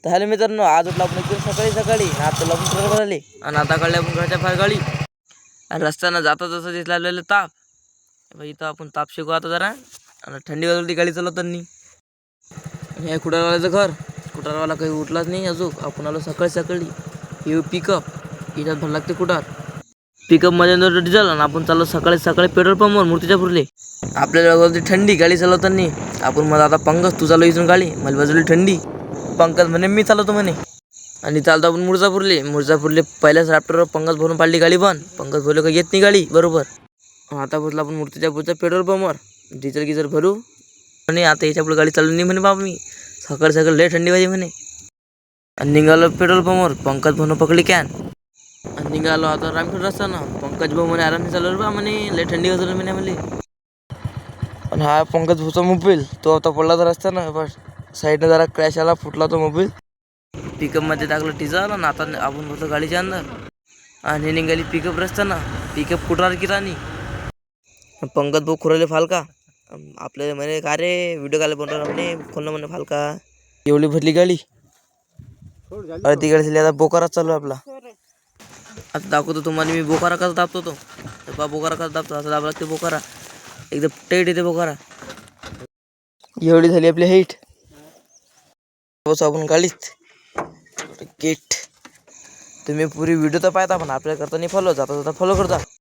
तर हॅलो मित्रांनो, आज उठला आपण एकदम सकाळी आता लावून ट्रेलर आले आणि आता काढले आपण घराच्या बाहेर गाडी आणि रस्त्यानं जाता जसं दिसला लागलेलं ताप. भाई इथं आपण ताप शिकू आता जरा आणि थंडी वाजवली गाडी चालवताना. हे कुटारवाल्याचं घर, कुटारवाला काही उठलाच नाही अजून. आपण आलो सकाळी हे पिकअप याच्यात भर लागते कुटार. पिकअपमध्ये डिझेल आणि आपण चाललो सकाळी पेट्रोल पंपवर मूर्तिजापूरले. आपल्याला वाजवली थंडी गाडी चालवताना. आपण मला आता पंकज तू चालव इथून गाडी, मला वाजवली थंडी. पंकज म्हणे मी चालवतो म्हणे आणि चालतो आपण मुर्जापूरले पहिल्याच रॅप्टरवर पंकज भरून पाडली गाडी बंद. पंकज बोलले का येत नाही गाडी बरोबर. आता पोचला आपण मूर्तिजापूरच्या पेट्रोल पंपवर, डिझेल गिझेल भरू म्हणे. आता याच्या पुढे गाडी चालू नाही म्हणे बाबा. मी सकाळी लय थंडी वाजली म्हणे आणि निघालो पेट्रोल पंपवर. पंकज भाऊन पकडली कॅन आणि निघालो आता रामखेड रस्त्याना. पंकज भाऊ म्हणे आराम चालवलं बा म्हणे, लय थंडी वाजवली म्हणे म्हणले. आणि हा पंकज भाऊचा मोबाईल तो आता पडला तर रस्त्याना, बस साईडने जरा क्रॅश आला, फुटला तो मोबाईल. पिकअपमध्ये टाकलं डिझेल आणि आता आपण होतो गाडीच्या अंदर आणि निघाली पिकअप रस्त्याना. पिकअप कुठार की राणी. पंकज भाऊ खुराले फालका आपल्याला म्हणे का रे व्हिडिओ काल बनवणार म्हणे, खोलणं म्हणे फालका. एवढी भरली गाडी, अर्धी गाडी झाली. आता बोकारा चालू आपला. आता दाखवतो तुम्हाला मी बोकारा कसा दाबतो. तो बोकारा कसा दाबतो, असं दाबला ते बोकारा एकदम टाईट येते बोकारा. एवढी झाली आपली हाईट. बस आपण गाडीत गेट. तुम्ही पुरी व्हिडिओ तर पाहता पण आपल्या करता नाही फॉलो, जाता फॉलो करता.